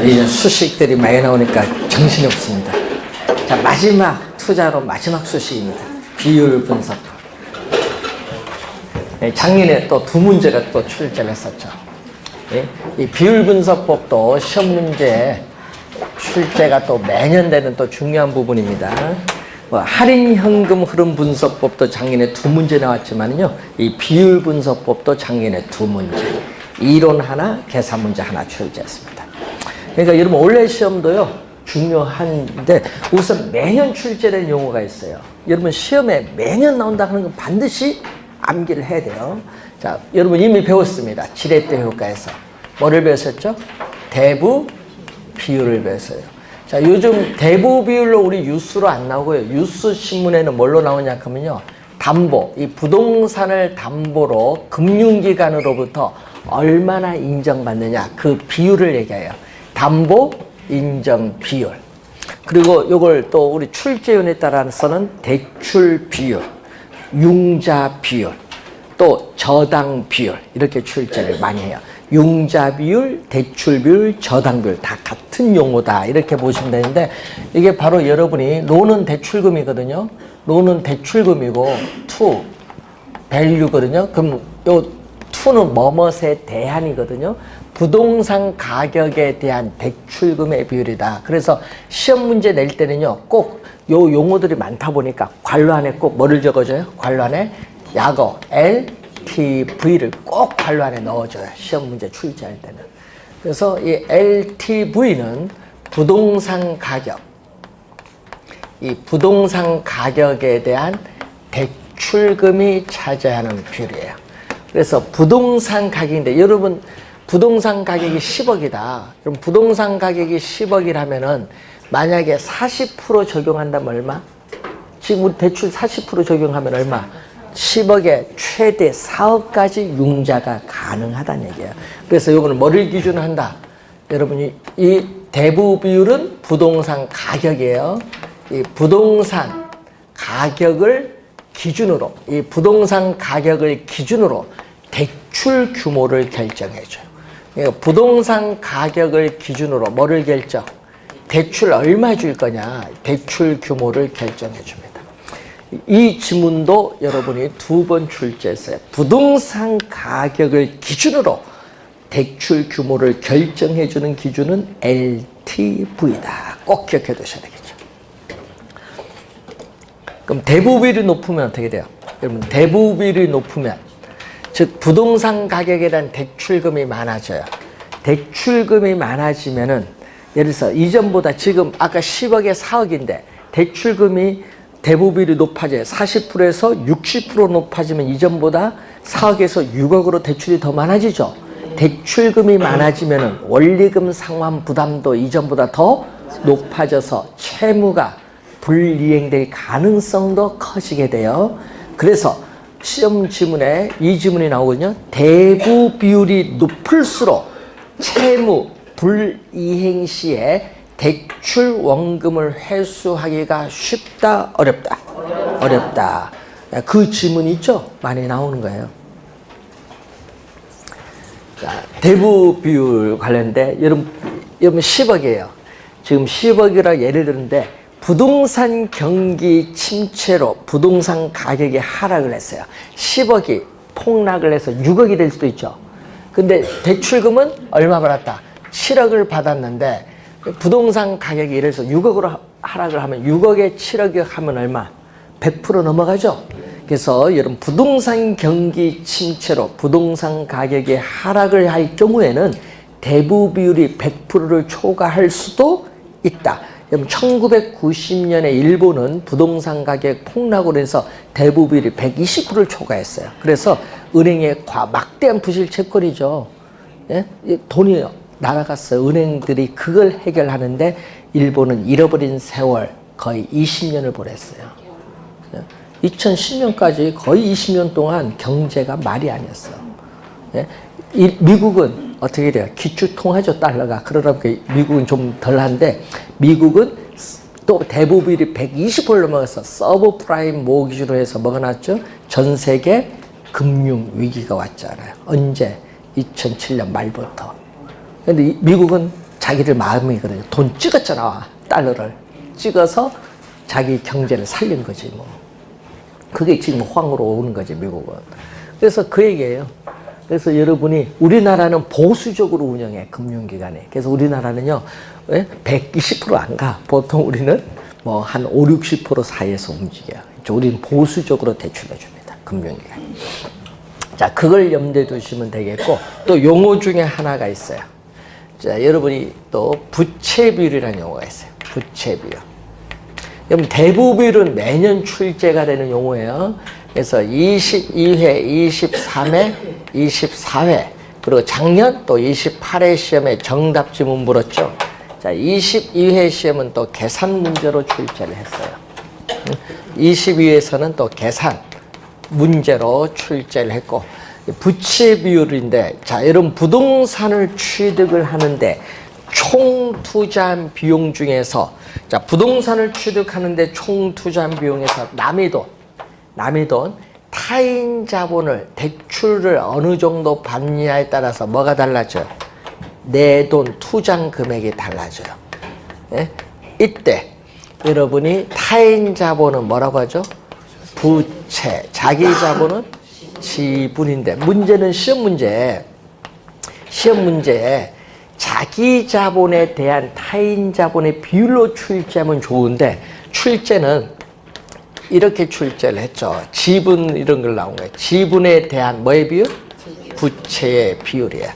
이제 수식들이 많이 나오니까 정신이 없습니다. 자, 마지막 투자로 마지막 수식입니다. 비율 분석법. 작년에 또 두 문제가 또 출제를 했었죠. 이 비율 분석법도 시험 문제에 출제가 또 매년 되는 또 중요한 부분입니다. 할인 현금 흐름 분석법도 작년에 두 문제 나왔지만요, 이 비율 분석법도 작년에 두 문제, 이론 하나, 계산 문제 하나 출제했습니다. 그러니까 여러분 올해 시험도요 중요한데, 우선 매년 출제된 용어가 있어요. 여러분 시험에 매년 나온다 하는 건 반드시 암기를 해야 돼요. 자, 여러분 이미 배웠습니다. 지렛대 효과에서 뭐를 배웠었죠? 대부 비율을 배웠어요. 자, 요즘 대부 비율로 우리 뉴스로 안 나오고요. 뉴스 신문에는 뭘로 나오냐 하면요, 담보, 이 부동산을 담보로 금융기관으로부터 얼마나 인정받느냐, 그 비율을 얘기해요. 담보 인정 비율. 그리고 요걸 또 우리 출제위원회에 따라서는 대출 비율, 융자 비율, 또 저당 비율, 이렇게 출제를 많이 해요. 융자 비율, 대출 비율, 저당 비율 다 같은 용어다, 이렇게 보시면 되는데, 이게 바로 여러분이 론은 대출금이거든요. 론은 대출금이고 to value거든요. 그럼 요 to는 뭐뭇에 대한이거든요. 부동산 가격에 대한 대출금의 비율이다. 그래서 시험 문제 낼 때는요, 꼭 요 용어들이 많다 보니까 괄호 안에 꼭 뭐를 적어줘요? 괄호 안에 약어 LTV를 꼭 괄호 안에 넣어줘요. 시험 문제 출제할 때는. 그래서 이 LTV는 부동산 가격, 이 부동산 가격에 대한 대출금이 차지하는 비율이에요. 그래서 부동산 가격인데, 여러분 부동산 가격이 10억이다. 그럼 부동산 가격이 10억이라면은 만약에 40% 적용한다면 얼마? 지금 우리 대출 40% 적용하면 얼마? 10억에 최대 4억까지 융자가 가능하다는 얘기예요. 그래서 이거는 뭐를 기준으로 한다? 여러분이 이 대부 비율은 부동산 가격이에요. 이 부동산 가격을 기준으로, 이 부동산 가격을 기준으로 대출 규모를 결정해줘요. 그러니까 부동산 가격을 기준으로 뭐를 결정? 대출 얼마 줄 거냐? 대출 규모를 결정해 줍니다. 이 지문도 여러분이 두 번 출제했어요. 부동산 가격을 기준으로 대출 규모를 결정해 주는 기준은 LTV다. 꼭 기억해 두셔야 되겠죠. 그럼 대부비율이 높으면 어떻게 돼요? 여러분 대부비율이 높으면, 즉 부동산 가격에 대한 대출금이 많아져요. 대출금이 많아지면은, 예를 들어서 이전보다 지금 아까 10억에 4억인데 대출금이 대부비율이 높아져요. 40%에서 60% 높아지면 이전보다 4억에서 6억으로 대출이 더 많아지죠. 대출금이 많아지면은 원리금 상환 부담도 이전보다 더 높아져서 채무가 불이행될 가능성도 커지게 돼요. 그래서 시험 지문에 이 지문이 나오거든요. 대부 비율이 높을수록 채무 불이행 시에 대출 원금을 회수하기가 쉽다, 어렵다? 어렵다. 그 지문이 있죠? 많이 나오는 거예요. 자, 대부 비율 관련돼 여러분 10억이에요. 지금 10억이라 예를 들는데, 부동산 경기 침체로 부동산 가격이 하락을 했어요. 10억이 폭락을 해서 6억이 될 수도 있죠. 근데 대출금은 얼마 받았다? 7억을 받았는데 부동산 가격이 예를 들어서 6억으로 하락을 하면 6억에 7억이 하면 얼마? 100% 넘어가죠. 그래서 여러분 부동산 경기 침체로 부동산 가격이 하락을 할 경우에는 대부 비율이 100%를 초과할 수도 있다. 여러분 1990년에 일본은 부동산 가격 폭락으로 해서 대부 비율이 120%를 초과했어요. 그래서 은행에 막대한 부실 채권이죠. 예? 돈이 날아갔어요. 은행들이 그걸 해결하는데 일본은 잃어버린 세월 거의 20년을 보냈어요. 2010년까지 거의 20년 동안 경제가 말이 아니었어요. 예? 미국은 어떻게 돼요? 기축통화죠, 달러가. 그러다 보니까 미국은 좀 덜한데, 미국은 또 대부 비율이 120%를 넘어가서 서브프라임 모기지로 해서 뭐가 났죠? 전 세계 금융 위기가 왔잖아요. 언제? 2007년 말부터. 근데 미국은 자기들 마음이 그래요. 돈 찍었잖아. 달러를 찍어서 자기 경제를 살린 거지 뭐. 그게 지금 호황으로 오는 거지 미국은. 그래서 그 얘기예요. 그래서 여러분이 우리나라는 보수적으로 운영해 금융기관이. 그래서 우리나라는요 120% 안 가. 보통 우리는 뭐 한 5, 60% 사이에서 움직여요. 우리는 보수적으로 대출해 줍니다. 금융기관이. 자, 그걸 염두에 두시면 되겠고, 또 용어 중에 하나가 있어요. 자, 여러분이 또 부채 비율이라는 용어가 있어요. 부채 비율. 그럼 대부 비율은 매년 출제가 되는 용어예요. 그래서 22회, 23회, 24회, 그리고 작년 또 28회 시험에 정답 지문 물었죠. 자, 22회 시험은 또 계산 문제로 출제를 했어요. 22회에서는 또 계산 문제로 출제를 했고, 부채 비율인데, 자, 여러분 부동산을 취득을 하는데 총 투자한 비용 중에서, 자, 부동산을 취득하는데 총 투자한 비용에서 남의 돈, 타인 자본을 대출을 어느 정도 받느냐에 따라서 뭐가 달라져요? 내 돈 투자 금액이 달라져요. 예? 이때 여러분이 타인 자본은 뭐라고 하죠? 부채. 자기 자본은 지분인데, 문제는 시험 문제에 자기 자본에 대한 타인 자본의 비율로 출제하면 좋은데, 출제는 이렇게 출제를 했죠. 지분 이런 걸 나온 거예요. 지분에 대한 뭐의 비율? 부채의 비율이에요.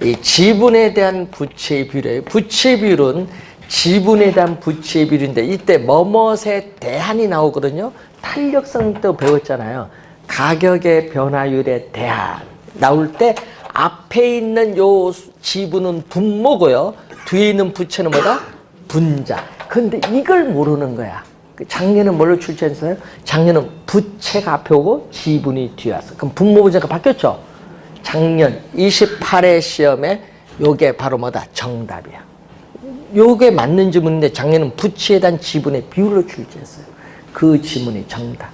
이 지분에 대한 부채의 비율이에요. 부채 비율은 지분에 대한 부채의 비율인데, 이때 뭐뭇에 대한이 나오거든요. 탄력성 때 배웠잖아요. 가격의 변화율에 대한 나올 때 앞에 있는 요 지분은 분모고요. 뒤에 있는 부채는 뭐다? 분자. 근데 이걸 모르는 거야. 작년은 뭘로 출제했어요? 작년은 부채가 앞에 오고 지분이 뒤에 왔어. 그럼 분모 분자가 바뀌었죠? 작년 28회 시험에 요게 바로 뭐다? 정답이야. 요게 맞는 지문인데 작년은 부채에 대한 지분의 비율로 출제했어요. 그 지문이 정답.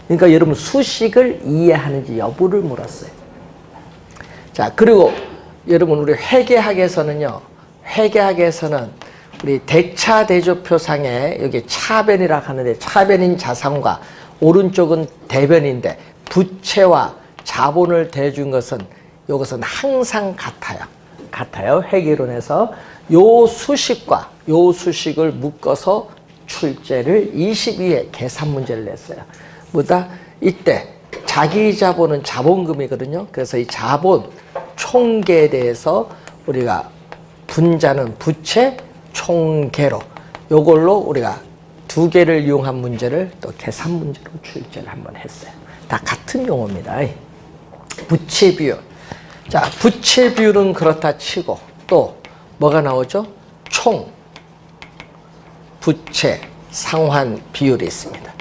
그러니까 여러분 수식을 이해하는지 여부를 물었어요. 자, 그리고 여러분 우리 회계학에서는요. 회계학에서는 우리 대차대조표상에 여기 차변이라고 하는데, 차변인 자산과 오른쪽은 대변인데 부채와 자본을 대준 것은 이것은 항상 같아요. 회계론에서 요 수식을 묶어서 출제를 22회 계산 문제를 냈어요. 뭐다? 이때 자기 자본은 자본금이거든요. 그래서 이 자본 총계에 대해서 우리가 분자는 부채 총계로 요걸로 우리가 두 개를 이용한 문제를 또 계산 문제로 출제를 한번 했어요. 다 같은 용어입니다. 부채 비율. 자, 부채 비율은 그렇다 치고 또 뭐가 나오죠? 총 부채 상환 비율이 있습니다.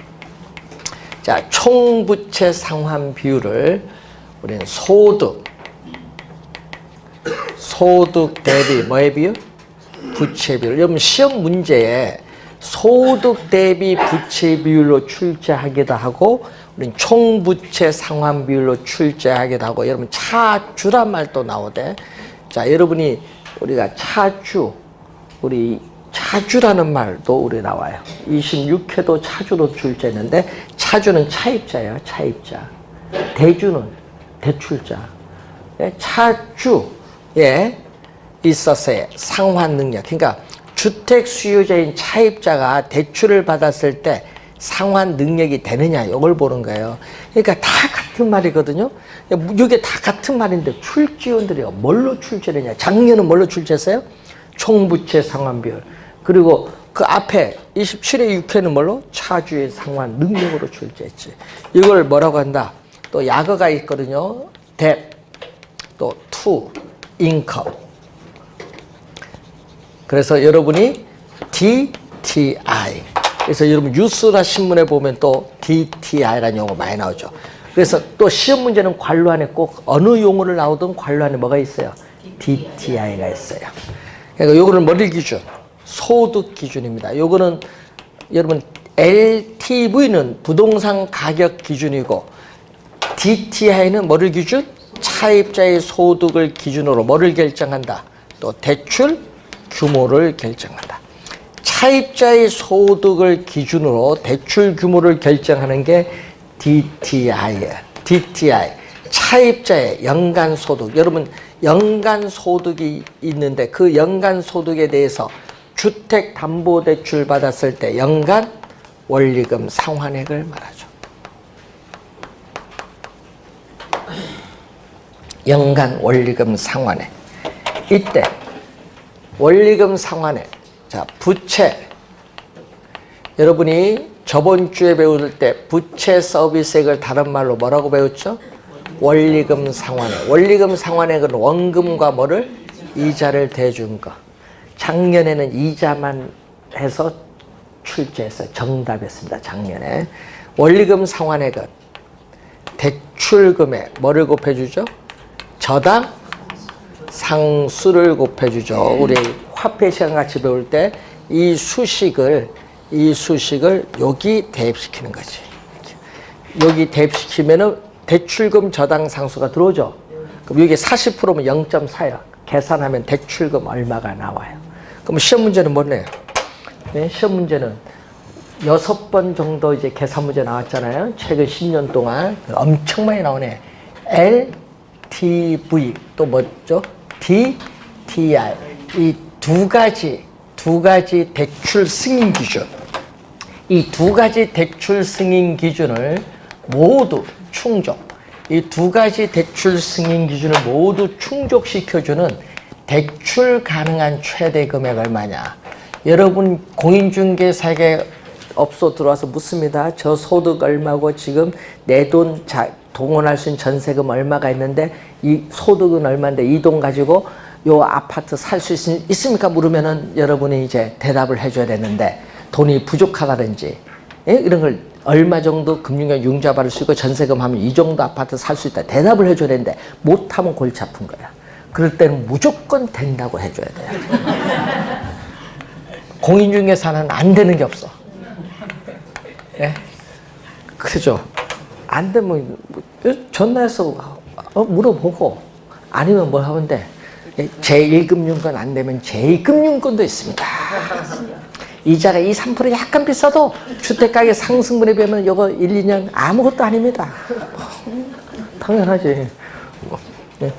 자, 총 부채 상환 비율을 우리는 소득 대비 뭐의 비율? 부채 비율. 여러분 시험 문제에 소득 대비 부채 비율로 출제하기도 하고, 우리는 총 부채 상환 비율로 출제하기도 하고, 여러분 차주란 말도 나오대. 자, 여러분이 우리가 차주라는 말도 우리 나와요. 26회도 차주로 출제했는데, 차주는 차입자예요. 차입자. 대주는 대출자. 차주에 있어서의 상환 능력. 그러니까 주택 수요자인 차입자가 대출을 받았을 때 상환 능력이 되느냐, 이걸 보는 거예요. 그러니까 다 같은 말이거든요. 이게 다 같은 말인데 출제원들이 뭘로 출제했냐? 작년은 뭘로 출제했어요? 총부채 상환 비율. 그리고 그 앞에 27회 6회는 뭘로? 차주의 상환 능력으로 출제했지. 이걸 뭐라고 한다? 또 약어가 있거든요. debt, 또 to, income. 그래서 여러분이 DTI. 그래서 여러분 뉴스나 신문에 보면 또 DTI라는 용어 많이 나오죠. 그래서 또 시험 문제는 괄호 안에 꼭 어느 용어를 나오든 괄호 안에 뭐가 있어요? DTI가 있어요. 그러니까 요거는 뭐를 기준? 소득 기준입니다. 요거는 여러분 LTV는 부동산 가격 기준이고, DTI는 뭐를 기준? 차입자의 소득을 기준으로 뭐를 결정한다? 또 대출 규모를 결정한다. 차입자의 소득을 기준으로 대출 규모를 결정하는 게 DTI예요. DTI. 차입자의 연간 소득. 여러분, 연간 소득이 있는데 그 연간 소득에 대해서 주택담보대출 받았을 때 연간 원리금 상환액을 말하죠. 연간 원리금 상환액. 이때 원리금 상환액. 자, 부채. 여러분이 저번 주에 배울 때 부채 서비스액을 다른 말로 뭐라고 배웠죠? 원리금 상환액. 원리금 상환액은 원금과 뭐를? 이자를 대준 거. 작년에는 이자만 해서 출제했어요. 정답이었습니다. 작년에. 원리금 상환액은 대출금에 뭐를 곱해주죠? 저당 상수를 곱해주죠. 우리 화폐 시간 같이 배울 때 이 수식을 여기 대입시키는 거지. 여기 대입시키면은 대출금 저당 상수가 들어오죠. 그럼 여기 40%면 0.4야. 계산하면 대출금 얼마가 나와요. 그럼 시험 문제는 뭐네요? 네, 시험 문제는 6번 정도 이제 계산 문제 나왔잖아요. 최근 10년 동안 엄청 많이 나오네. LTV 또 뭐죠? DTI. 이 두 가지 대출 승인 기준. 이 두 가지 대출 승인 기준을 모두 충족. 이 두 가지 대출 승인 기준을 모두 충족시켜주는 대출 가능한 최대 금액 얼마냐. 여러분 공인중개사업소 들어와서 묻습니다. 저 소득 얼마고 지금 내 돈 동원할 수 있는 전세금 얼마가 있는데 이 소득은 얼마인데 이 돈 가지고 요 아파트 살 수 있습니까? 물으면은 여러분이 이제 대답을 해줘야 되는데 돈이 부족하다든지 이런 걸 얼마 정도 금융에 융자 받을 수 있고 전세금 하면 이 정도 아파트 살 수 있다. 대답을 해줘야 되는데 못하면 골치 아픈 거야. 그럴 때는 무조건 된다고 해줘야 돼요. 공인중개사는 안 되는 게 없어. 예? 그죠? 안 되면 전화해서 물어보고 아니면 뭐 하면 돼. 제1금융권 안 되면 제2금융권도 있습니다. 이자가 2, 3% 약간 비싸도 주택가격 상승분에 비하면 이거 1, 2년 아무것도 아닙니다. 당연하지. 네.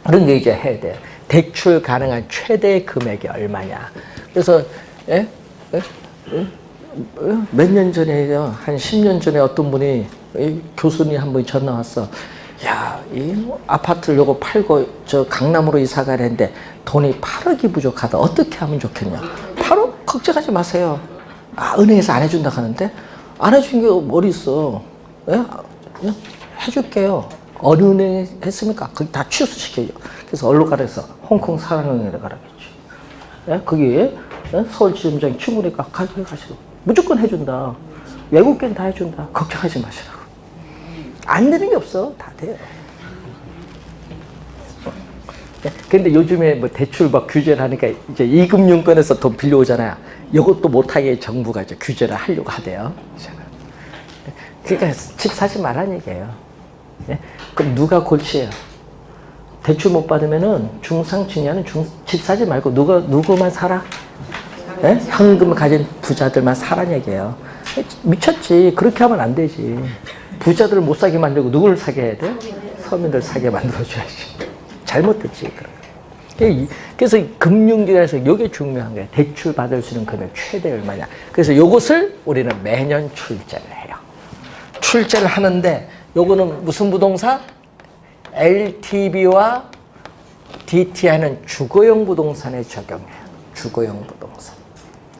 그런 거 이제 해야 돼요. 대출 가능한 최대 금액이 얼마냐. 그래서 몇 년 전에요. 한 10년 전에 어떤 분이 교수님 한 분이 전화 왔어. 야, 이 아파트를 요거 팔고 저 강남으로 이사 가려는데 돈이 8억이 부족하다. 어떻게 하면 좋겠냐. 8억? 걱정하지 마세요. 아, 은행에서 안 해준다 하는데 안 해준 게 어디 있어. 예? 해줄게요. 어느 은행에 했습니까? 거기 다 취소시켜요. 그래서 어디로 가래서 홍콩 사랑은행에 가라겠지. 예? 거기 예? 서울지점장 충분히가 가시고 무조건 해준다. 외국계는 다 해준다. 걱정하지 마시라고. 안 되는 게 없어. 다 돼요. 근데 요즘에 뭐 대출 막 규제를 하니까 이제 이금융권에서 돈 빌려오잖아요. 이것도 못하게 정부가 이제 규제를 하려고 하대요. 그러니까 집 사지 말라는 얘기예요. 그럼 누가 골치예요? 대출 못 받으면은 중상층이야는 집 사지 말고 누구만 살아? 현금 가진 부자들만 사라는 얘기예요. 미쳤지. 그렇게 하면 안 되지. 부자들을 못 사게 만들고 누구를 사게 해야 돼? 서민들 사게 만들어줘야지. 잘못됐지. 그래서 금융기관에서 이게 중요한 거예요. 대출 받을 수 있는 금액 최대 얼마냐. 그래서 이것을 우리는 매년 출제를 해요. 출제를 하는데 요거는 무슨 부동산? LTV와 DTI는 주거용 부동산에 적용해요. 주거용 부동산.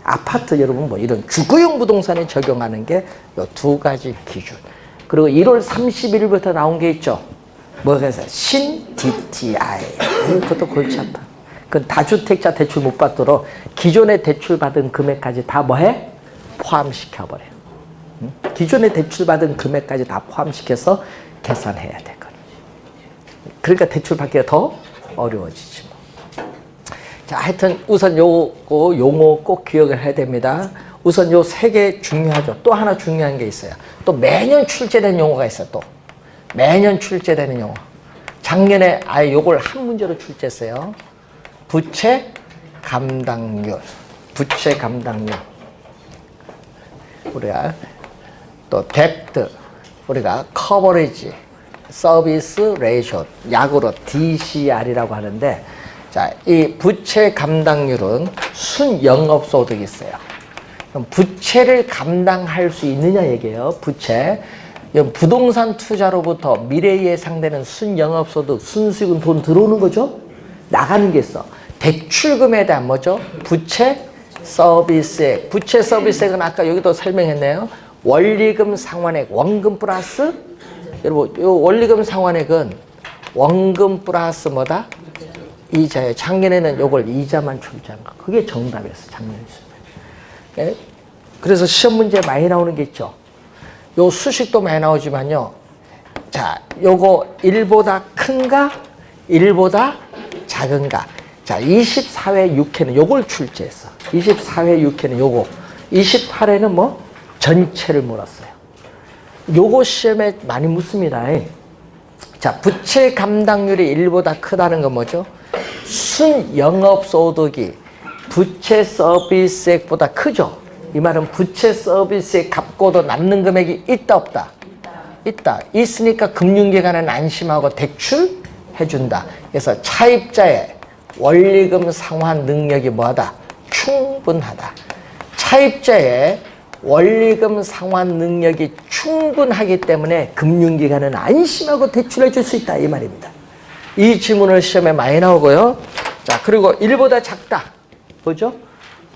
아파트 여러분 뭐 이런 주거용 부동산에 적용하는 게 요 두 가지 기준. 그리고 1월 30일부터 나온 게 있죠. 뭐가 있어요? 신 DTI. 그것도 골치 아파. 그 다주택자 대출 못 받도록 기존에 대출 받은 금액까지 다 뭐해? 포함시켜버려요. 기존에 대출 받은 금액까지 다 포함시켜서 계산해야 되거든요. 그러니까 대출 받기가 더 어려워지지 뭐. 자, 하여튼 우선 요거 용어 꼭 기억을 해야 됩니다. 우선 요 세 개 중요하죠. 또 하나 중요한 게 있어요. 또 매년 출제된 용어가 있어요. 또 매년 출제되는 용어. 작년에 아예 요걸 한 문제로 출제했어요. 부채 감당률, 부채 감당률. 우리가 또 뎁트, 우리가 커버리지, 서비스 레이쇼, 약으로 DCR이라고 하는데, 자, 이 부채 감당률은 순영업소득이 있어요. 그럼 부채를 감당할 수 있느냐 얘기예요. 부채. 부동산 투자로부터 미래에 예상되는 순영업소득, 순수익은 돈 들어오는 거죠. 나가는 게 있어. 대출금에 대한 뭐죠? 부채 서비스액. 부채 서비스액은 아까 여기도 설명했네요. 원리금 상환액, 원금 플러스, 여러분, 요 원리금 상환액은 원금 플러스 뭐다? 이자예요. 작년에는 요걸 이자만 출제한 거. 그게 정답이었어, 작년에. 네? 그래서 시험 문제 많이 나오는 게 있죠. 요 수식도 많이 나오지만요. 자, 요거 1보다 큰가? 1보다 작은가? 자, 24회 6회는 요걸 출제했어. 24회 6회는 요거. 28회는 뭐? 전체를 물었어요. 요거 시험에 많이 묻습니다. 자, 부채 감당률이 1보다 크다는 건 뭐죠? 순영업소득이 부채 서비스액보다 크죠? 이 말은 부채 서비스액 갚고도 남는 금액이 있다 없다? 있다. 있으니까 금융기관은 안심하고 대출해준다. 그래서 차입자의 원리금 상환 능력이 뭐하다? 충분하다. 차입자의 원리금 상환 능력이 충분하기 때문에 금융기관은 안심하고 대출해 줄 수 있다 이 말입니다. 이 지문을 시험에 많이 나오고요. 자, 그리고 1보다 작다. 뭐죠?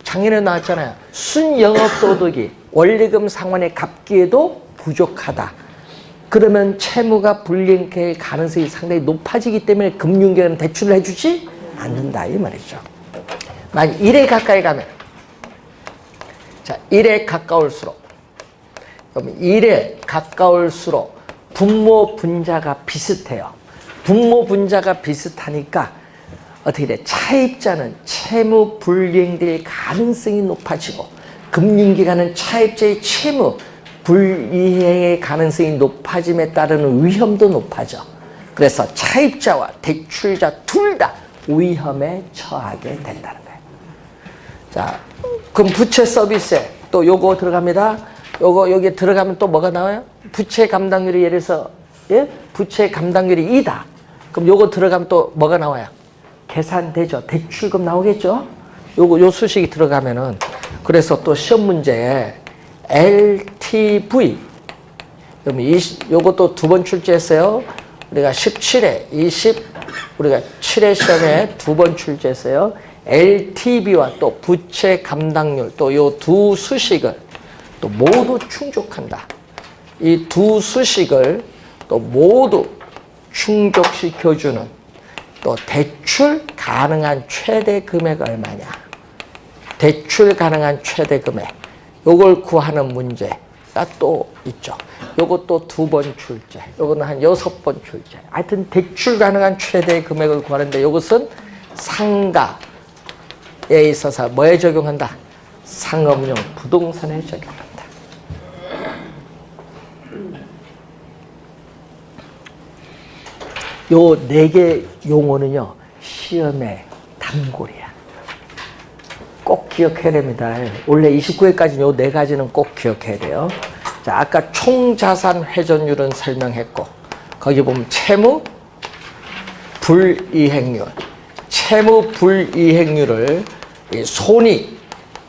작년에 나왔잖아요. 순영업소득이 원리금 상환에 갚기에도 부족하다. 그러면 채무가 불이행될 가능성이 상당히 높아지기 때문에 금융기관은 대출을 해주지 않는다 이 말이죠. 만약 1에 가까이 가면, 자, 1에 가까울수록, 그럼 1에 가까울수록 분모 분자가 비슷해요. 분모 분자가 비슷하니까 어떻게 돼? 차입자는 채무 불이행될 가능성이 높아지고 금융기관은 차입자의 채무 불이행의 가능성이 높아짐에 따르는 위험도 높아져. 그래서 차입자와 대출자 둘 다 위험에 처하게 된다는 거예요. 자, 그럼 부채 서비스에 또 요거 들어갑니다. 요거 여기 들어가면 또 뭐가 나와요? 부채 감당률이 예를 들어서 예? 부채 감당률이 2다. 그럼 요거 들어가면 또 뭐가 나와요? 계산되죠. 대출금 나오겠죠. 요 수식이 들어가면은 그래서 또 시험 문제에 LTV 요것도 두 번 출제했어요. 우리가 17회, 우리가 7회 시험에 두 번 출제했어요. LTV와 또 부채 감당률 또 요 두 수식을 또 모두 충족한다. 이 두 수식을 또 모두 충족시켜주는 또 대출 가능한 최대 금액 얼마냐. 대출 가능한 최대 금액. 요걸 구하는 문제가 또 있죠. 요것도 두 번 출제. 요거는 한 6번 출제. 하여튼 대출 가능한 최대 금액을 구하는데 요것은 상가에 있어서 뭐에 적용한다? 상업용 부동산에 적용한다. 요 4개 용어는요, 시험의 단골이야. 꼭 기억해야 됩니다. 원래 29회까지 요 4가지는 꼭 기억해야 돼요. 자, 아까 총자산 회전율은 설명했고, 거기 보면 채무 불이행률. 채무 불이행률을 손익,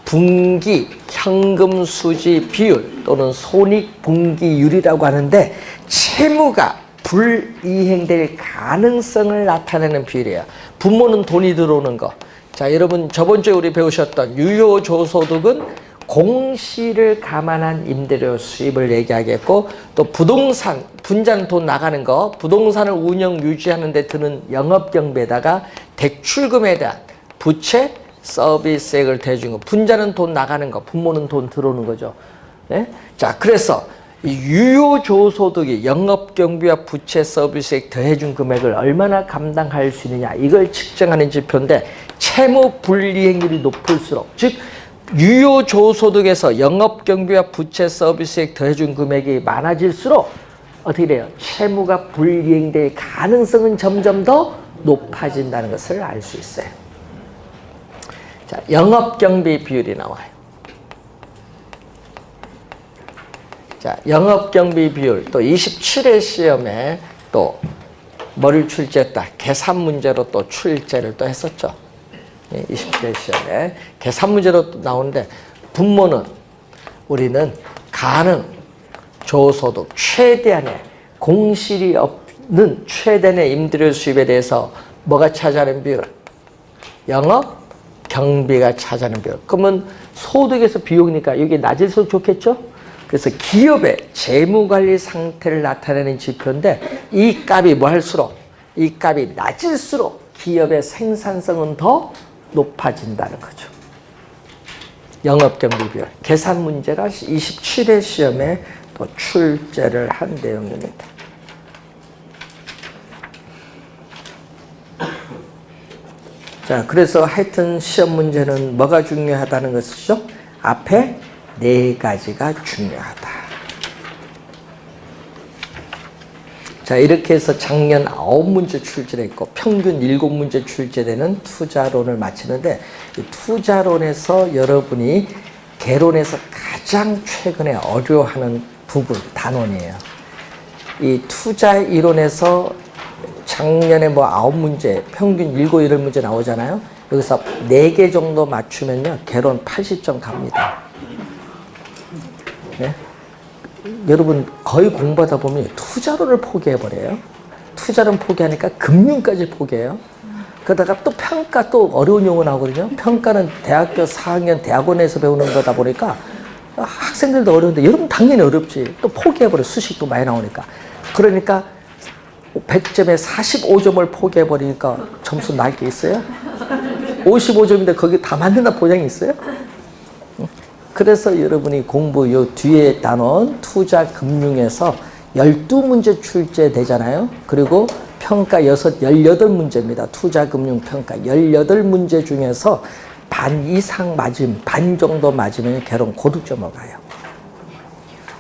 분기, 현금 수지 비율 또는 손익 분기율이라고 하는데, 채무가 불이행될 가능성을 나타내는 비율이에요. 분모는 돈이 들어오는 거. 자, 여러분 저번 주에 우리 배우셨던 유효조소득은 공시를 감안한 임대료 수입을 얘기하겠고, 또 부동산, 분자는 돈 나가는 거, 부동산을 운영 유지하는 데 드는 영업경비에다가 대출금에 대한 부채 서비스액을 대준 거, 분자는 돈 나가는 거, 분모는 돈 들어오는 거죠. 네? 자, 그래서 이 유효조소득이 영업경비와 부채 서비스액 더해준 금액을 얼마나 감당할 수 있느냐, 이걸 측정하는 지표인데, 채무 불이행률이 높을수록, 즉 유효조소득에서 영업경비와 부채 서비스액 더해준 금액이 많아질수록 어떻게 돼요? 채무가 불이행될 가능성은 점점 더 높아진다는 것을 알 수 있어요. 자, 영업경비 비율이 나와요. 자, 영업경비 비율 또 27회 시험에 또 뭐를 출제했다? 계산 문제로 또 출제를 또 했었죠. 27회 시험에 계산 문제로 또 나오는데 분모는 우리는 가능, 조소득, 최대한의 공실이 없는 최대한의 임대료 수입에 대해서 뭐가 차지하는 비율? 영업 경비가 차지하는 비율. 그러면 소득에서 비용이니까 여기 낮을수록 좋겠죠? 그래서 기업의 재무관리 상태를 나타내는 지표인데 이 값이 뭐 할수록 이 값이 낮을수록 기업의 생산성은 더 높아진다는 거죠. 영업경비 비율. 계산 문제가 27회 시험에 또 출제를 한 내용입니다. 자, 그래서 하여튼 시험 문제는 뭐가 중요하다는 것이죠? 앞에 네 가지가 중요하다. 자, 이렇게 해서 작년 9문제 출제했고 평균 7문제 출제되는 투자론을 마치는데 이 투자론에서 여러분이 개론에서 가장 최근에 어려워하는 부분, 단원이에요. 이 투자 이론에서 작년에 뭐 9문제, 평균 7, 8문제 나오잖아요. 여기서 4개 정도 맞추면요, 개론 80점 갑니다. 네? 여러분 거의 공부하다 보면 투자론을 포기해버려요. 투자론 포기하니까 금융까지 포기해요. 그러다가 또 평가 또 어려운 용어 나오거든요. 평가는 대학교 4학년 대학원에서 배우는 거다 보니까 학생들도 어려운데 여러분 당연히 어렵지. 또 포기해버려요. 수식도 많이 나오니까. 그러니까 100점에 45점을 포기해버리니까 점수 날 게 있어요? 55점인데 거기 다 맞는다 보장이 있어요? 그래서 여러분이 공부 요 뒤에 단원 투자 금융에서 12문제 출제되잖아요. 그리고 평가 18문제입니다. 투자 금융 평가 18문제 중에서 반 이상 맞으면, 반 정도 맞으면 개론 고득점을 가요.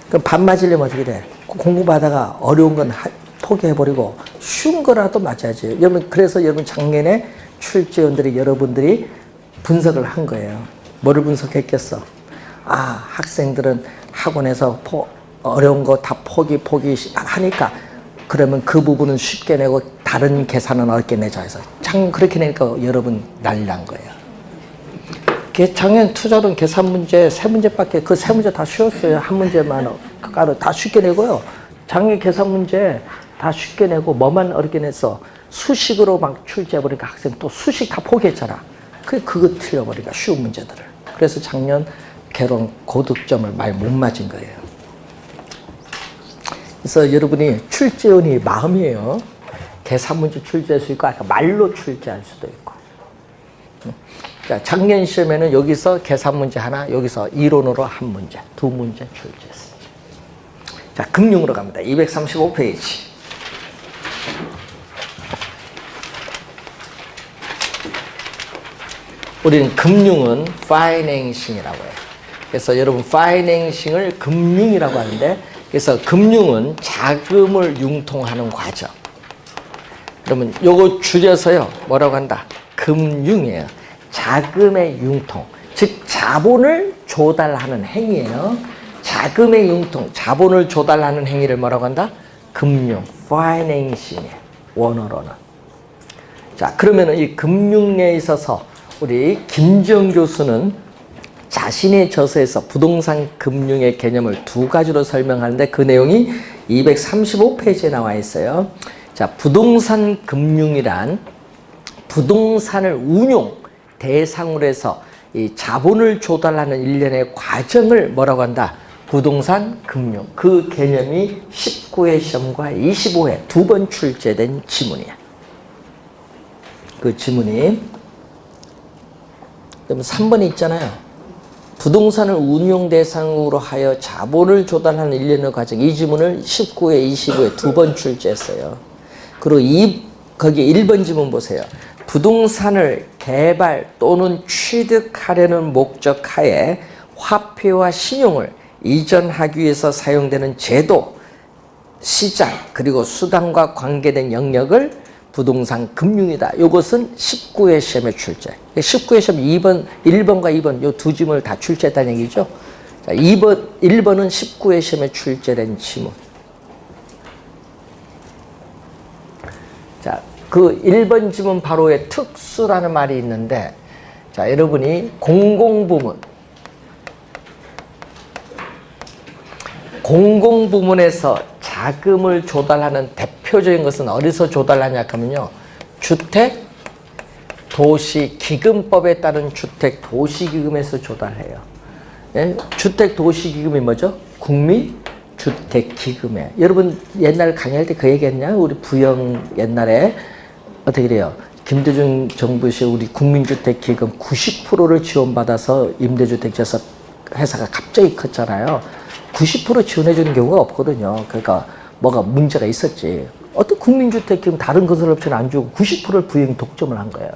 그럼 반 맞으려면 어떻게 돼? 공부하다가 어려운 건 포기해버리고 쉬운 거라도 맞아야지. 여러분, 그래서 여러분 작년에 출제원들이 여러분들이 분석을 한 거예요. 뭐를 분석했겠어? 아, 학생들은 학원에서 어려운 거 다 포기하니까 그러면 그 부분은 쉽게 내고 다른 계산은 어렵게 내자 해서 그렇게 내니까 여러분 난리 난 거예요. 작년 투자론 계산 문제 3문제밖에 그 3문제 다 쉬웠어요. 한 문제만 다 쉽게 내고요. 작년 계산 문제 다 쉽게 내고 뭐만 어렵게 냈어? 수식으로 막 출제해버리니까 학생 또 수식 다 포기했잖아. 그거 틀려버리니까 쉬운 문제들을. 그래서 작년 개론 고득점을 많이 못 맞은 거예요. 그래서 여러분이 출제원이 마음이에요. 계산 문제 출제할 수 있고 아까 말로 출제할 수도 있고. 자, 작년 시험에는 여기서 계산 문제 하나, 여기서 이론으로 한 문제, 2문제 출제했습니다. 자, 금융으로 갑니다. 235페이지. 우리는 금융은 financing이라고 해요. 그래서 여러분 financing을 금융이라고 하는데, 그래서 금융은 자금을 융통하는 과정. 그러면 요거 줄여서요 뭐라고 한다? 금융이에요. 자금의 융통, 즉 자본을 조달하는 행위예요. 자금의 융통, 자본을 조달하는 행위를 뭐라고 한다? 금융, financing이에요. 원어로는. 자, 그러면은 이 금융에 있어서 우리 김지영 교수는 자신의 저서에서 부동산 금융의 개념을 2가지로 설명하는데 그 내용이 235페이지에 나와 있어요. 자, 부동산 금융이란 부동산을 운용 대상으로 해서 이 자본을 조달하는 일련의 과정을 뭐라고 한다? 부동산 금융. 그 개념이 19회 시험과 25회 2번 출제된 지문이야. 그 지문이 그럼 3번에 있잖아요. 부동산을 운용 대상으로 하여 자본을 조달하는 일련의 과정. 이 지문을 19회, 25회 2번 출제했어요. 그리고 거기 1번 지문 보세요. 부동산을 개발 또는 취득하려는 목적하에 화폐와 신용을 이전하기 위해서 사용되는 제도, 시장, 그리고 수단과 관계된 영역을 부동산 금융이다. 이것은 19회 시험의 출제. 19회 시험 1번과 2번 요 두 지문을 다 출제했다는 얘기죠. 자, 1번은 19회 시험에 출제된 지문. 자, 그 1번 지문 바로에 특수라는 말이 있는데, 자, 여러분이 공공부문에서 자금을 조달하는 대표적인 것은 어디서 조달하냐 하면요. 주택도시기금법에 따른 주택도시기금에서 조달해요. 예? 주택도시기금이 뭐죠? 국민주택기금에. 여러분 옛날 강의할 때 그 얘기했냐? 우리 부영 옛날에 어떻게 그래요? 김대중 정부 시에 우리 국민주택기금 90%를 지원받아서 임대주택 지어서 회사가 갑자기 컸잖아요. 90% 지원해주는 경우가 없거든요. 그러니까 뭐가 문제가 있었지. 어떤 국민주택기금 다른 건설업체는 안 주고 90%를 부영이 독점을 한 거예요.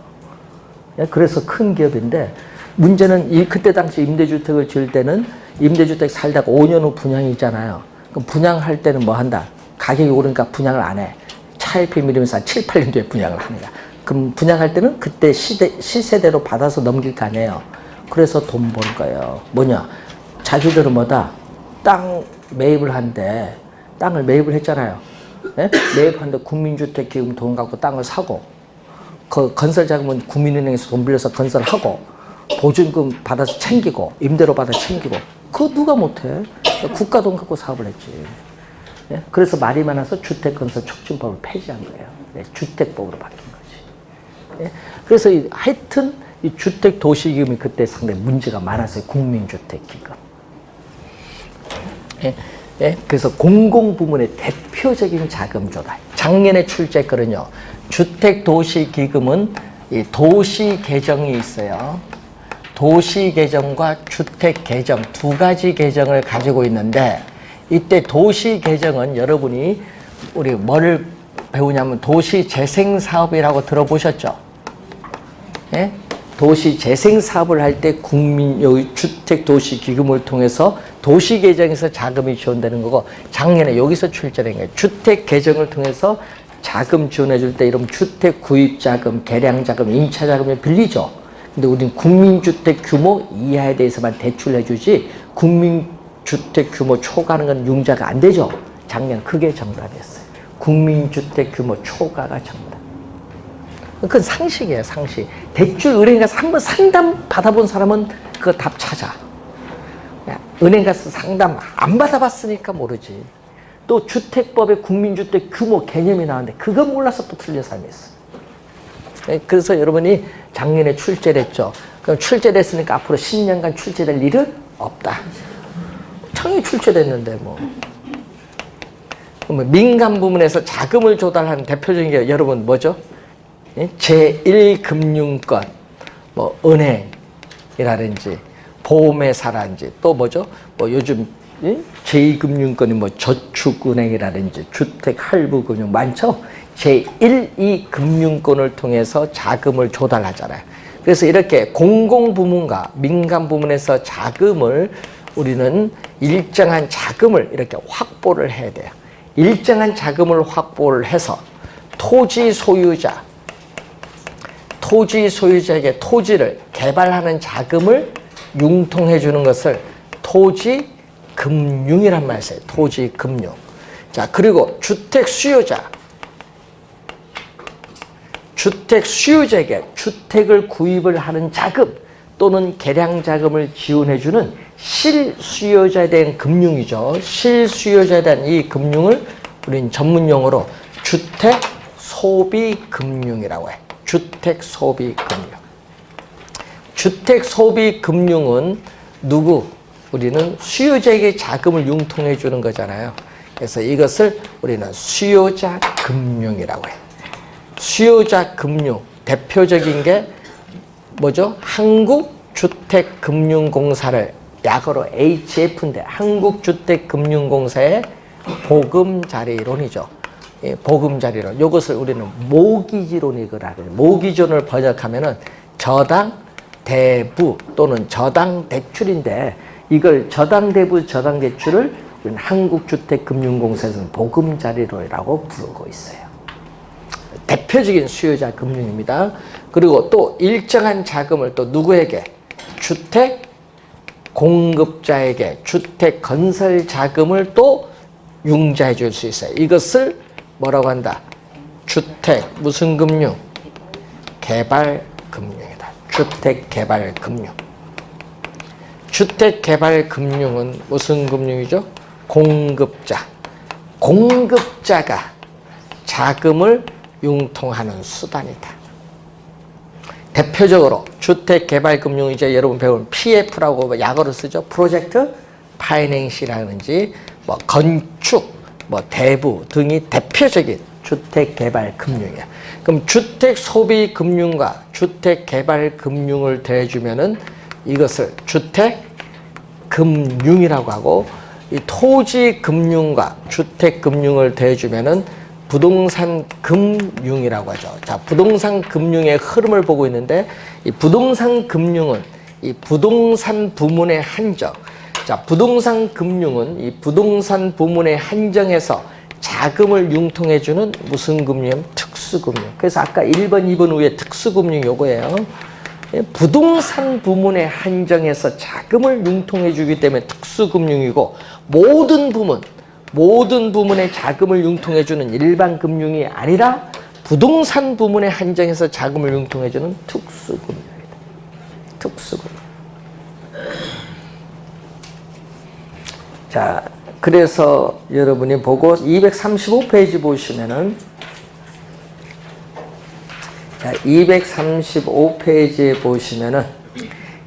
그래서 큰 기업인데 문제는 그때 당시 임대주택을 지을 때는 임대주택 살다가 5년 후 분양이잖아요. 그럼 분양할 때는 뭐 한다? 가격이 오르니까 분양을 안 해. 차일피 미루면서 한 7, 8년 뒤에 분양을 하는 거야. 그럼 분양할 때는 그때 시세대로 받아서 넘길 거 아니에요. 그래서 돈 버는 거예요. 뭐냐? 자기들은 뭐다? 땅 매입을 한대. 땅을 매입을 했잖아요. 네? 매입하는데 국민주택기금 돈 갖고 땅을 사고, 그 건설자금은 국민은행에서 돈 빌려서 건설하고, 보증금 받아서 챙기고, 임대료 받아 챙기고, 그거 누가 못해? 국가 돈 갖고 사업을 했지. 네? 그래서 말이 많아서 주택건설촉진법을 폐지한 거예요. 네? 주택법으로 바뀐 거지. 네? 그래서 하여튼 이 주택도시기금이 그때 상당히 문제가 많았어요. 국민주택기금. 예, 예, 그래서 공공부문의 대표적인 자금 조달. 작년에 출제했거든요. 주택도시기금은 이 도시계정이 있어요. 도시계정과 주택계정 두 가지 계정을 가지고 있는데, 이때 도시계정은 여러분이 우리 뭐를 배우냐면 도시재생사업이라고 들어보셨죠? 예? 도시재생사업을 할 때 주택도시기금을 통해서 도시계정에서 자금이 지원되는 거고, 작년에 여기서 출제된 거예요. 주택계정을 통해서 자금 지원해 줄 때 이러면 주택구입자금, 개량자금, 임차자금을 빌리죠. 근데 우리는 국민주택 규모 이하에 대해서만 대출해 주지 국민주택 규모 초과하는 건 융자가 안 되죠. 작년 그게 정답이었어요. 국민주택 규모 초과가 정답. 그건 상식이에요, 상식. 대출 은행 가서 한번 상담 받아본 사람은 그 답 찾아. 은행 가서 상담 안 받아봤으니까 모르지. 또 주택법에 국민주택 규모 개념이 나왔는데 그거 몰라서 또 틀린 사람이 있어. 그래서 여러분이 작년에 출제됐죠. 그럼 출제됐으니까 앞으로 10년간 출제될 일은 없다. 작년에 출제됐는데 뭐. 민간 부문에서 자금을 조달하는 대표적인 게 여러분 뭐죠? 제1금융권, 뭐 은행이라든지 보험회사라든지 또 뭐죠? 뭐 요즘 제2금융권이 뭐 저축은행이라든지 주택할부금융 많죠? 제1, 2금융권을 통해서 자금을 조달하잖아요. 그래서 이렇게 공공부문과 민간부문에서 자금을 우리는 일정한 자금을 이렇게 확보를 해야 돼요. 일정한 자금을 확보를 해서 토지 소유자에게 토지를 개발하는 자금을 융통해 주는 것을 토지금융이란 말이 있어요. 토지금융. 자, 그리고 주택 수요자에게 주택을 구입을 하는 자금 또는 개량 자금을 지원해 주는 실수요자에 대한 금융이죠. 실수요자에 대한 이 금융을 우리는 전문 용어로 주택 소비금융이라고 해요. 주택 소비금융. 주택 소비금융은 우리는 수요자에게 자금을 융통해 주는 거잖아요. 그래서 이것을 우리는 수요자 금융이라고 해요. 수요자 금융 대표적인 게 뭐죠? 한국주택금융공사를 약어로 HF인데 한국주택금융공사의 보금자리론이죠. 보금자리론. 이것을 우리는 모기지론이라고 해요. 모기지론을 번역하면은 저당 대부 또는 저당 대출인데 이걸 저당 대부 저당 대출을 우리는 한국주택금융공사에서는 보금자리론이라고 부르고 있어요. 대표적인 수요자 금융입니다. 그리고 또 일정한 자금을 또 누구에게? 주택 공급자에게 주택 건설 자금을 또 융자해 줄 수 있어요. 이것을 뭐라고 한다? 주택 무슨 금융? 개발 금융이다. 주택 개발 금융. 주택 개발 금융은 무슨 금융이죠? 공급자. 공급자가 자금을 융통하는 수단이다. 대표적으로 주택개발금융 이제 여러분 배운 PF라고 약어로 쓰죠. 프로젝트 파이낸싱이라든지 뭐 건축, 뭐 대부 등이 대표적인 주택개발금융이야. 그럼 주택소비금융과 주택개발금융을 더해주면은 이것을 주택금융이라고 하고, 이 토지금융과 주택금융을 더해주면은 부동산 금융이라고 하죠. 자, 부동산 금융의 흐름을 보고 있는데, 이 부동산 금융은 이 부동산 부문의 한정. 자, 부동산 금융은 이 부동산 부문의 한정에서 자금을 융통해주는 무슨 금융? 특수금융. 그래서 아까 1번, 2번 후에 특수금융 요거예요. 부동산 부문의 한정에서 자금을 융통해주기 때문에 특수금융이고, 모든 부문의 자금을 융통해주는 일반 금융이 아니라 부동산 부문의 한정에서 자금을 융통해주는 특수금융이다. 특수금융. 자, 그래서 여러분이 보고 235페이지 보시면은, 자, 235페이지에 보시면은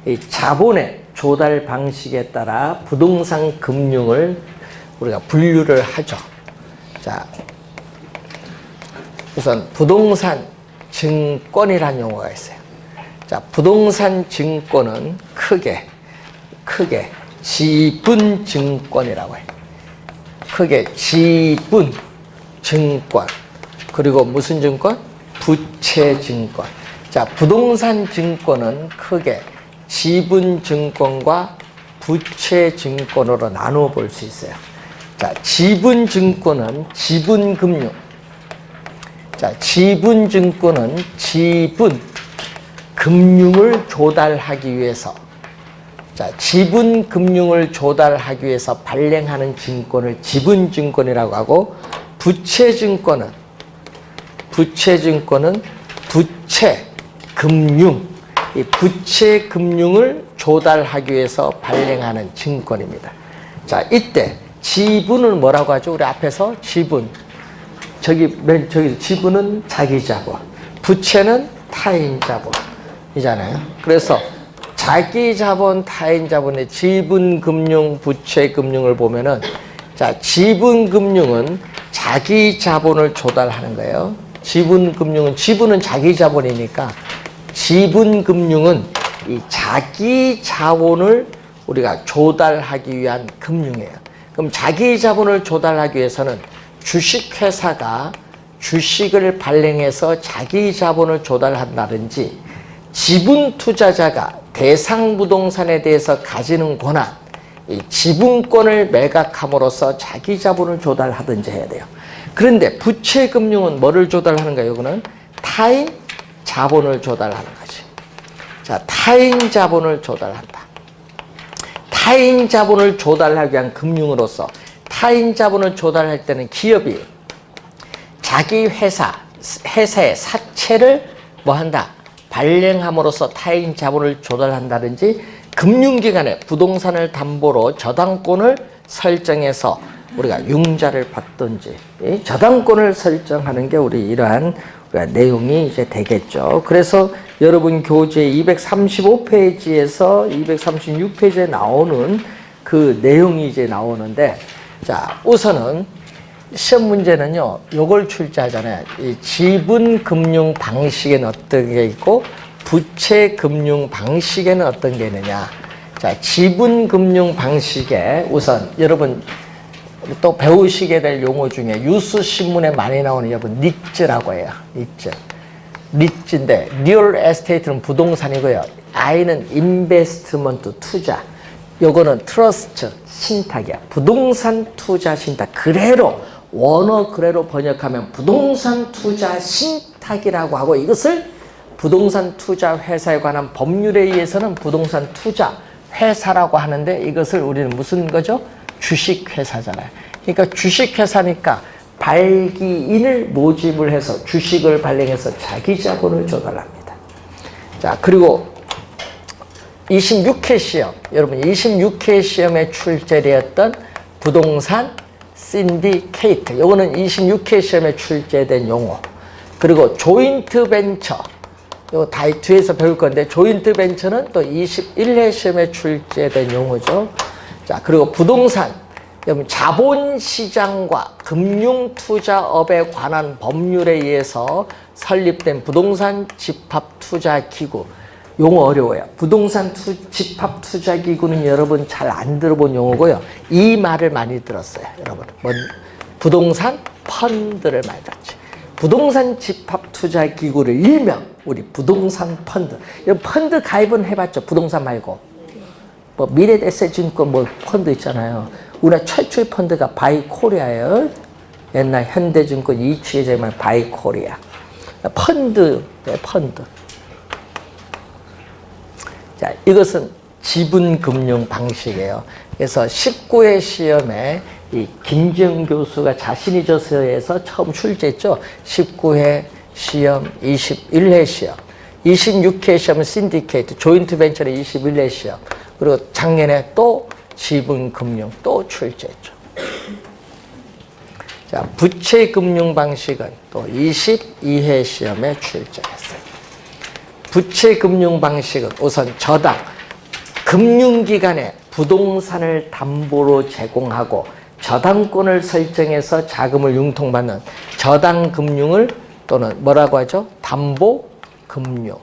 이 자본의 조달 방식에 따라 부동산 금융을 우리가 분류를 하죠. 자, 우선 부동산 증권이라는 용어가 있어요. 자, 부동산 증권은 크게 지분 증권이라고 해요. 크게 지분 증권. 그리고 무슨 증권? 부채 증권. 자, 부동산 증권은 크게 지분 증권과 부채 증권으로 나누어 볼 수 있어요. 자, 지분 증권은 지분 금융. 자, 지분 증권은 지분 금융을 조달하기 위해서, 자, 지분 금융을 조달하기 위해서 발행하는 증권을 지분 증권이라고 하고, 부채 증권은 부채 금융, 이 부채 금융을 조달하기 위해서 발행하는 증권입니다. 자, 이때 지분은 뭐라고 하죠? 우리 앞에서 지분. 저기 지분은 자기 자본, 부채는 타인 자본이잖아요. 그래서 자기 자본, 타인 자본의 지분 금융, 부채 금융을 보면은, 자, 지분 금융은 자기 자본을 조달하는 거예요. 지분은 자기 자본이니까 지분 금융은 이 자기 자본을 우리가 조달하기 위한 금융이에요. 그럼 자기 자본을 조달하기 위해서는 주식회사가 주식을 발행해서 자기 자본을 조달한다든지, 지분 투자자가 대상 부동산에 대해서 가지는 권한, 이 지분권을 매각함으로써 자기 자본을 조달하든지 해야 돼요. 그런데 부채 금융은 뭐를 조달하는가요? 이거는 타인 자본을 조달하는 거지. 자, 타인 자본을 조달한다. 타인 자본을 조달하기 위한 금융으로서, 타인 자본을 조달할 때는 기업이 자기 회사의 사채를 뭐 한다? 발행함으로써 타인 자본을 조달한다든지, 금융기관에 부동산을 담보로 저당권을 설정해서 우리가 융자를 받든지, 이 저당권을 설정하는 게 우리 이러한 내용이 이제 되겠죠. 그래서 여러분 교재 235페이지에서 236페이지에 나오는 그 내용이 이제 나오는데, 자, 우선은 시험 문제는요, 요걸 출제하잖아요. 이 지분 금융 방식에는 어떤 게 있고, 부채 금융 방식에는 어떤 게 있느냐. 자, 지분 금융 방식에 우선 여러분 또 배우시게 될 용어 중에 뉴스 신문에 많이 나오는 여러분 리츠라고 해요. 리츠인데, 리얼 에스테이트는 부동산이고요. I는 인베스트먼트 투자. 요거는 트러스트 신탁이야. 부동산 투자 신탁. 그대로 원어 그대로 번역하면 부동산 투자 신탁이라고 하고, 이것을 부동산 투자 회사에 관한 법률에 의해서는 부동산 투자 회사라고 하는데, 이것을 우리는 무슨 거죠? 주식회사잖아요. 그러니까 주식회사니까 발기인을 모집을 해서 주식을 발행해서 자기 자본을 조달합니다. 자, 그리고 26회 시험, 여러분 26회 시험에 출제되었던 부동산 신디케이트, 요거는 26회 시험에 출제된 용어. 그리고 조인트 벤처, 요 뒤에서 배울 건데, 조인트 벤처는 또 21회 시험에 출제된 용어죠. 자, 그리고 부동산, 여러분 자본시장과 금융투자업에 관한 법률에 의해서 설립된 부동산 집합투자기구, 용어 어려워요. 부동산 집합투자기구는 여러분 잘 안 들어본 용어고요. 이 말을 많이 들었어요. 여러분, 부동산 펀드를 많이 들었지. 부동산 집합투자기구를 일명 우리 부동산 펀드. 이런 펀드 가입은 해봤죠. 부동산 말고. 뭐 미래에셋증권 뭐 펀드 있잖아요. 우리나라 최초의 펀드가 바이코리아예요. 옛날 현대증권 이취재만 바이코리아. 펀드, 네, 펀드. 자, 이것은 지분금융 방식이에요. 그래서 19회 시험에 이 김지영 교수가 자신이 저서에서 처음 출제했죠. 19회 시험, 21회 시험, 26회 시험은 신디케이트, 조인트 벤처의 21회 시험, 그리고 작년에 또 지분금융 또 출제했죠. 자, 부채금융 방식은 또 22회 시험에 출제했어요. 부채금융 방식은 우선 저당, 금융기관에 부동산을 담보로 제공하고 저당권을 설정해서 자금을 융통받는 저당금융을 또는 뭐라고 하죠? 담보금융.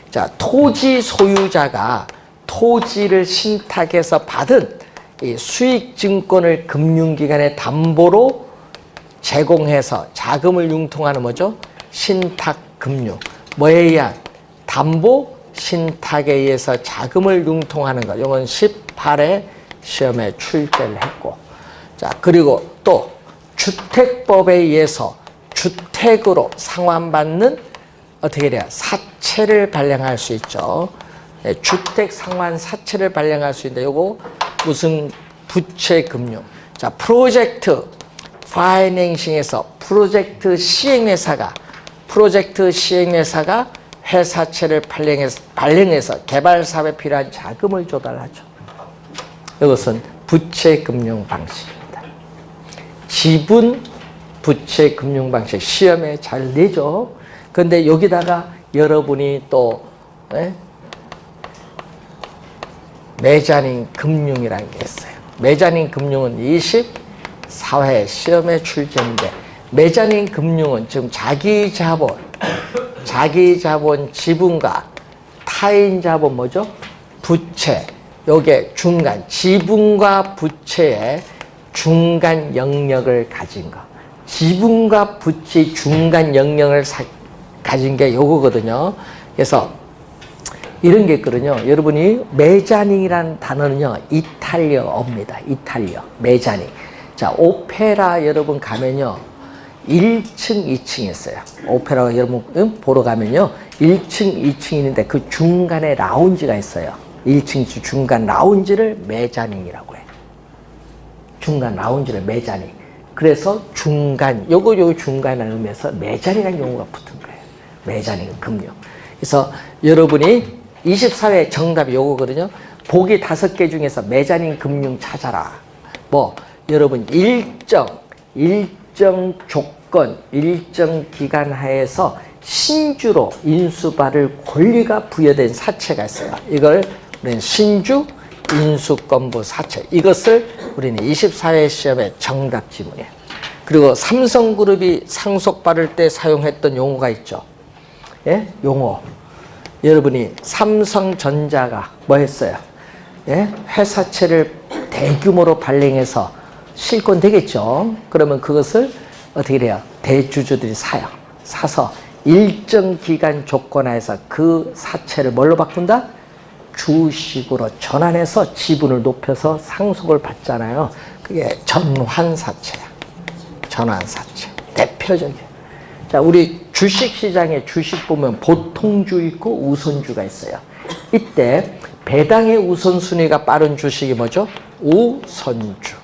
자, 토지 소유자가 토지를 신탁해서 받은 이 수익증권을 금융기관에 담보로 제공해서 자금을 융통하는 뭐죠? 신탁금융. 뭐에 의한? 담보 신탁에 의해서 자금을 융통하는 것. 이건 18회 시험에 출제를 했고. 자, 그리고 또 주택법에 의해서 주택으로 상환받는 어떻게 돼요? 사채를 발행할 수 있죠. 네, 주택 상환 사채를 발행할 수 있는데 요거 무슨 부채금융. 자, 프로젝트 파이낸싱에서 프로젝트 시행회사가 회사채를 발행해서 개발 사업에 필요한 자금을 조달하죠. 이것은 부채금융 방식입니다. 지분 부채금융 방식 시험에 잘 내죠. 그런데 여기다가 여러분이 또 메자닌 금융이라는 게 있어요. 메자닌 금융은 24회 시험에 출제인데, 메자닌 금융은 지금 자기 자본 지분과 타인 자본 뭐죠? 부채. 요게 중간, 지분과 부채의 중간 영역을 가진 거. 지분과 부채의 중간 영역을 가진 게 요거거든요. 그래서 이런 게 있거든요. 여러분이 메자닌이라는 단어는요, 이탈리아어입니다. 이탈리아. 메자닌. 자, 오페라 여러분 가면요, 1층, 2층이 있어요. 오페라 여러분 보러 가면요, 1층, 2층이 있는데 그 중간에 라운지가 있어요. 1층 중간 라운지를 메자닌이라고 해요. 중간 라운지를 메자닌. 그래서 중간, 요거 중간이라는 의미에서 메자닌이라는 용어가 붙은 거예요. 메자닌 금융. 그래서 여러분이 24회 정답이 요거거든요. 보기 5개 중에서 메자닌 금융 찾아라. 뭐 여러분 일정 조건, 일정 기간 하에서 신주로 인수받을 권리가 부여된 사채가 있어요. 이걸 우리는 신주 인수권부 사채. 이것을 우리는 24회 시험의 정답 지문이에요. 그리고 삼성그룹이 상속받을 때 사용했던 용어가 있죠. 예? 용어. 여러분이 삼성전자가 뭐 했어요? 예? 회사채를 대규모로 발행해서 실권되겠죠. 그러면 그것을 어떻게 돼요? 대주주들이 사요. 사서 일정 기간 조건하에서 그 사채를 뭘로 바꾼다? 주식으로 전환해서 지분을 높여서 상속을 받잖아요. 그게 전환사채야. 전환사채. 대표적이에요. 자, 우리 주식시장에 주식 보면 보통주 있고 우선주가 있어요. 이때 배당의 우선순위가 빠른 주식이 뭐죠? 우선주.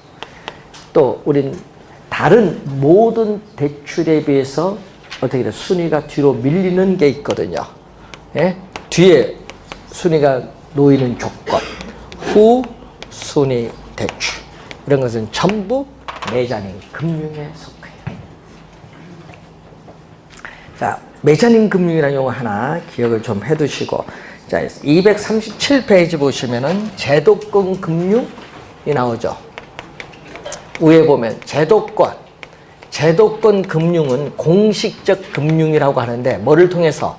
또 우린 다른 모든 대출에 비해서 어떻게 돼? 순위가 뒤로 밀리는 게 있거든요. 예? 뒤에 순위가 놓이는 조건. 후순위 대출. 이런 것은 전부 매자닝 금융에 속해요. 자, 매자닝 금융이라는 용어 하나 기억을 좀 해두시고, 자, 237페이지 보시면은 제도권 금융이 나오죠. 위에 보면 제도권 금융은 공식적 금융이라고 하는데 뭐를 통해서?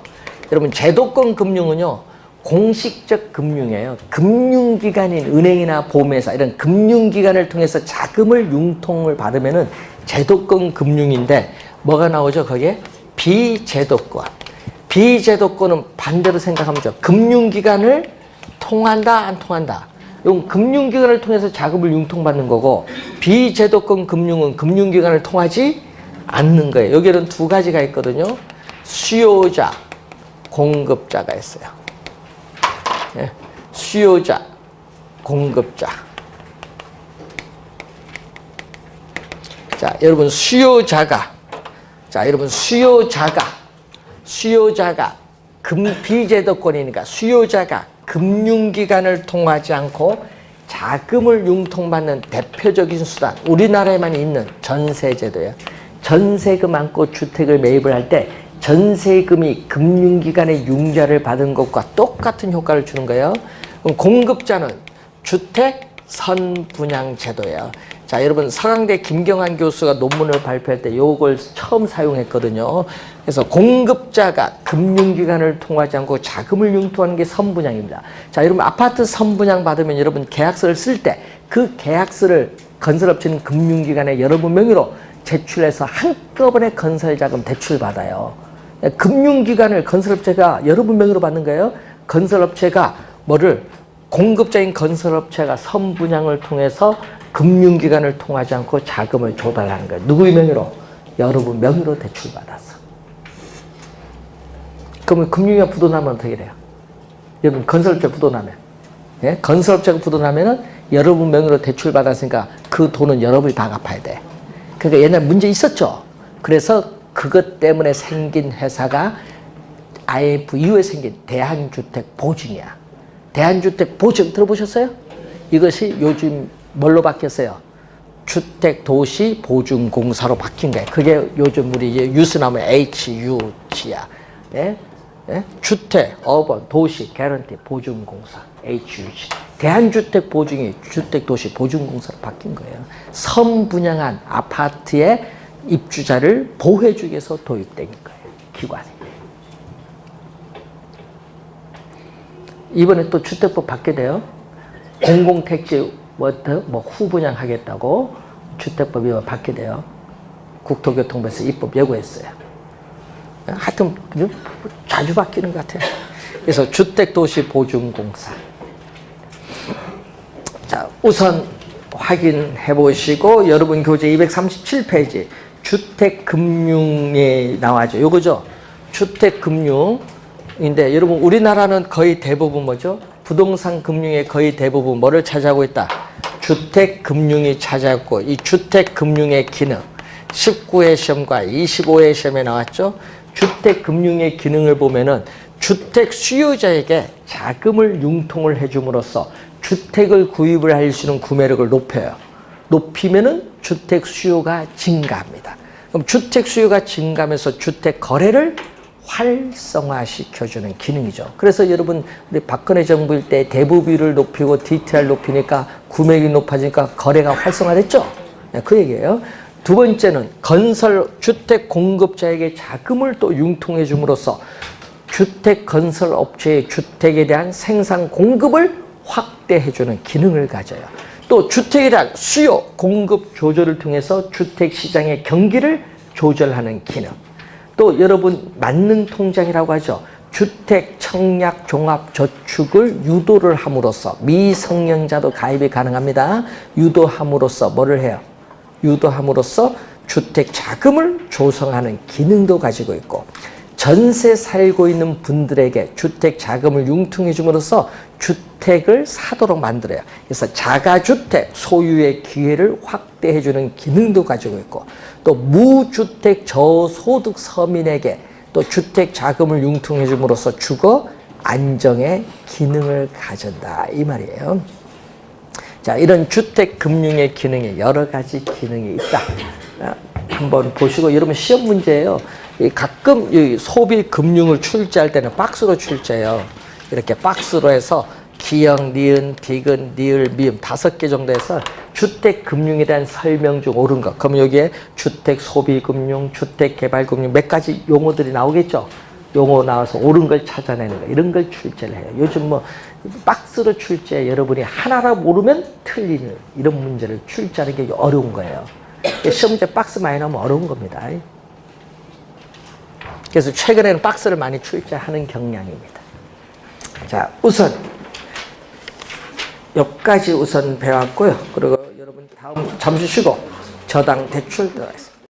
여러분, 제도권 금융은요, 공식적 금융이에요. 금융기관인 은행이나 보험회사 이런 금융기관을 통해서 자금을 융통을 받으면은 제도권 금융인데 뭐가 나오죠? 거기에 비제도권. 비제도권은 반대로 생각하면 죠. 금융기관을 통한다, 안 통한다. 이건 금융기관을 통해서 자금을 융통받는 거고, 비제도권 금융은 금융기관을 통하지 않는 거예요. 여기는 두 가지가 있거든요. 수요자, 공급자가 있어요. 예. 수요자, 공급자. 자, 여러분, 수요자가 비제도권이니까 수요자가 금융기관을 통하지 않고 자금을 융통받는 대표적인 수단, 우리나라에만 있는 전세제도예요. 전세금 안고 주택을 매입을 할 때 전세금이 금융기관의 융자를 받은 것과 똑같은 효과를 주는 거예요. 그럼 공급자는 주택 선분양제도예요. 자, 여러분, 서강대 김경환 교수가 논문을 발표할 때 이걸 처음 사용했거든요. 그래서 공급자가 금융기관을 통하지 않고 자금을 융통하는 게 선분양입니다. 자, 여러분, 아파트 선분양 받으면 여러분 계약서를 쓸 때 그 계약서를 건설업체는 금융기관에 여러분 명의로 제출해서 한꺼번에 건설자금 대출받아요. 금융기관을 건설업체가 여러분 명의로 받는 거예요. 건설업체가 공급자인 건설업체가 선분양을 통해서 금융기관을 통하지 않고 자금을 조달하는 거예요. 누구의 명의로? 여러분 명의로 대출받았어. 그러면 금융기관 부도나면 어떻게 돼요? 여러분 건설업체 부도나면, 예? 건설업체가 부도나면은 여러분 명의로 대출받았으니까 그 돈은 여러분이 다 갚아야 돼. 그러니까 옛날 문제 있었죠. 그래서 그것 때문에 생긴 회사가 IMF 이후에 생긴 대한주택보증이야. 대한주택보증 들어보셨어요? 이것이 요즘 뭘로 바뀌었어요? 주택도시보증공사로 바뀐 거예요. 그게 요즘 우리 뉴스 나오면 HUG야. 예? 예? 주택, 어번, 도시, 개런티, 보증공사, HUG. 대한주택보증이 주택도시보증공사로 바뀐 거예요. 선분양한 아파트의 입주자를 보호해주기 위해서 도입된 거예요. 기관이. 이번에 또 주택법 바뀌어요. 공공택지 후분양하겠다고 주택법이 바뀌어요. 국토교통부에서 입법 예고했어요. 하여튼 자주 바뀌는 것 같아요. 그래서 주택도시보증공사. 자, 우선 확인해 보시고 여러분 교재 237페이지 주택금융에 나와죠. 요거죠. 주택금융인데 여러분 우리나라는 거의 대부분 뭐죠? 부동산 금융의 거의 대부분 뭐를 차지하고 있다? 주택금융이 차지하고 이 주택금융의 기능 19회 시험과 25회 시험에 나왔죠. 주택금융의 기능을 보면은 주택 수요자에게 자금을 융통을 해줌으로써 주택을 구입을 할 수 있는 구매력을 높여요. 높이면은 주택 수요가 증가합니다. 그럼 주택 수요가 증가하면서 주택 거래를 활성화시켜주는 기능이죠. 그래서 여러분 우리 박근혜 정부일 때 대부비율을 높이고 DTR 높이니까 구매력이 높아지니까 거래가 활성화됐죠. 그 얘기예요. 두 번째는 건설 주택 공급자에게 자금을 또 융통해 줌으로써 주택 건설 업체의 주택에 대한 생산 공급을 확대해 주는 기능을 가져요. 또 주택에 대한 수요 공급 조절을 통해서 주택 시장의 경기를 조절하는 기능. 또 여러분 만능통장이라고 하죠. 주택 청약 종합 저축을 유도를 함으로써 미성년자도 가입이 가능합니다. 유도함으로써 뭐를 해요? 유도함으로써 주택 자금을 조성하는 기능도 가지고 있고 전세 살고 있는 분들에게 주택 자금을 융통해 줌으로써 주택을 사도록 만들어요. 그래서 자가주택 소유의 기회를 확대해 주는 기능도 가지고 있고 또 무주택 저소득 서민에게 또 주택 자금을 융통해 줌으로써 주거 안정의 기능을 가진다 이 말이에요. 자, 이런 주택 금융의 기능에 여러 가지 기능이 있다. 한번 보시고 여러분 시험 문제예요. 가끔 이 소비 금융을 출제할 때는 박스로 출제해요. 이렇게 박스로 해서 기역, 니은, 디귿, 니을, 미음 5개 정도 해서 주택 금융에 대한 설명 중 옳은 것. 그럼 여기에 주택 소비 금융, 주택 개발 금융 몇 가지 용어들이 나오겠죠. 용어 나와서 옳은 걸 찾아내는 거 이런 걸 출제를 해요. 요즘 뭐 박스로 출제 여러분이 하나라 모르면 틀리는 이런 문제를 출제하는 게 어려운 거예요. 시험 문제 박스 많이 나오면 어려운 겁니다. 그래서 최근에는 박스를 많이 출제하는 경향입니다. 자, 우선 여기까지 우선 배웠고요. 그리고 여러분 다음 잠시 쉬고 저당 대출 들어가겠습니다.